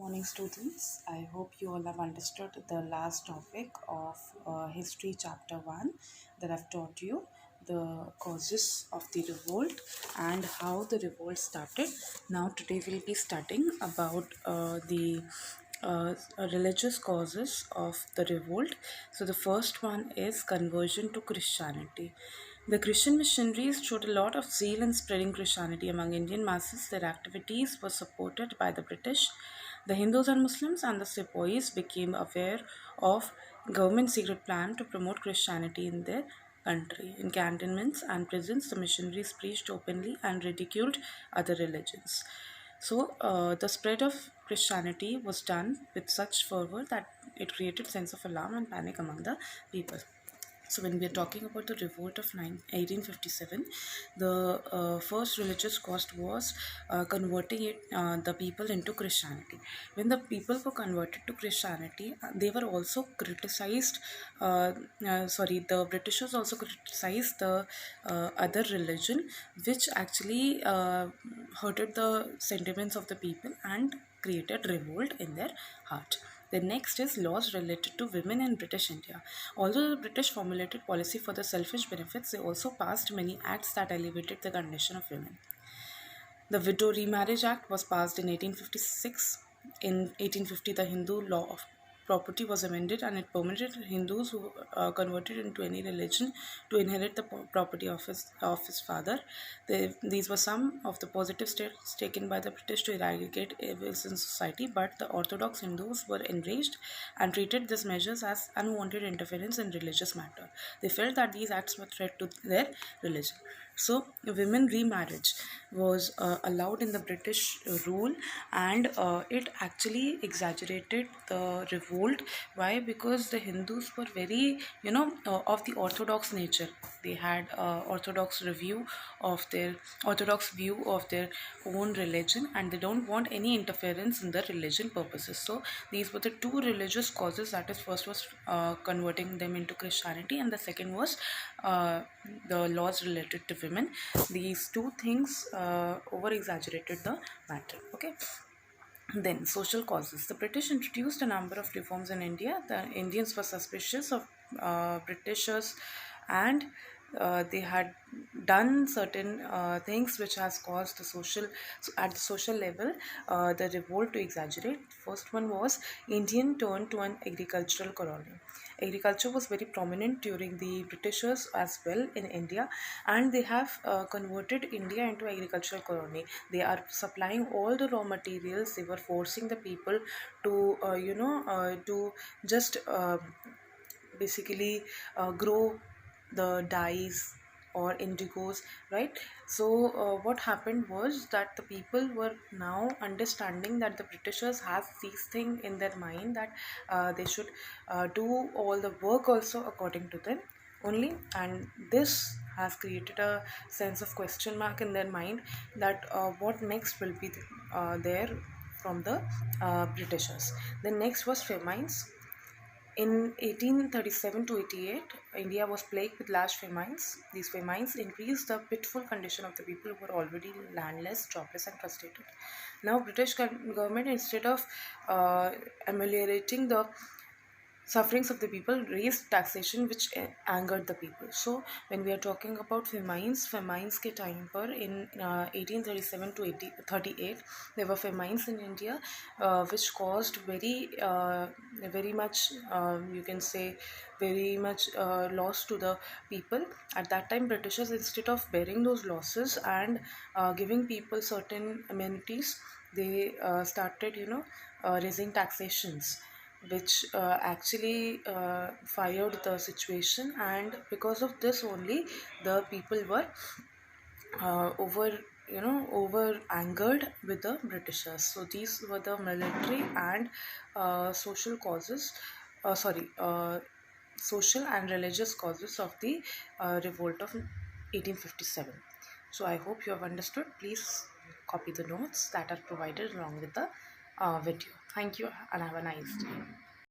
morning, students. I hope you all have understood the last topic of history chapter 1 that I've taught you, the causes of the revolt and how the revolt started. Now today we'll be studying about the religious causes of the revolt. So the first one is conversion to Christianity. The Christian missionaries showed a lot of zeal in spreading Christianity among Indian masses. Their activities were supported by the British. The Hindus and Muslims and the sepoys became aware of government secret plan to promote Christianity in their country. In cantonments and prisons, the missionaries preached openly and ridiculed other religions. So the spread of Christianity was done with such fervor that it created sense of alarm and panic among the people. So when we are talking about the revolt of 1857, the first religious cause was converting the people into Christianity. When the people were converted to Christianity, they were also criticized. The Britishers also criticized the other religion, which actually hurted the sentiments of the people and created revolt in their heart. The next is laws related to women in British India. Although the British formulated policy for the selfish benefits, they also passed many acts that elevated the condition of women. The Widow Remarriage Act was passed in 1856. In 1850, the Hindu law of property was amended and it permitted Hindus who converted into any religion to inherit the property of his father. These were some of the positive steps taken by the British to eradicate evils in society, but the Orthodox Hindus were enraged and treated these measures as unwanted interference in religious matter. They felt that these acts were threat to their religion. So, women remarriage was allowed in the British rule, and it actually exaggerated the revolt. Why? Because the Hindus were very, of the orthodox nature. They had orthodox view of their own religion, and they don't want any interference in the religion purposes. So these were the two religious causes. That is, first was converting them into Christianity, and the second was the laws related to women. These two things over exaggerated the matter. Okay. Then social causes. The British introduced a number of reforms in India. The Indians were suspicious of Britishers, and they had done certain things which has caused at the social level the revolt to exaggerate. First one was Indian turned to an agricultural colony. Agriculture was very prominent during the Britishers as well in India, and they have converted India into agricultural colony. They are supplying all the raw materials. They were forcing the people to to just basically grow the dyes or indigos, right? So what happened was that the people were now understanding that the Britishers have these things in their mind, that they should do all the work also according to them only, and this has created a sense of question mark in their mind that what next will be there from the Britishers. The next was famines. In 1837 to 88, India was plagued with large famines. These famines increased the pitiful condition of the people who were already landless, jobless, and frustrated. Now, British government, instead of ameliorating the sufferings of the people, raised taxation, which angered the people. So when we are talking about famines के time पर in 1837 to 1838 there were famines in India which caused very much you can say very much loss to the people. At that time, Britishers, instead of bearing those losses and giving people certain amenities, they started raising taxations, which actually fired the situation, and because of this only the people were over angered with the Britishers. So these were the military and social causes, social and religious causes of the revolt of 1857. So I hope you have understood. Please copy the notes that are provided along with the video. Thank you and have a nice day.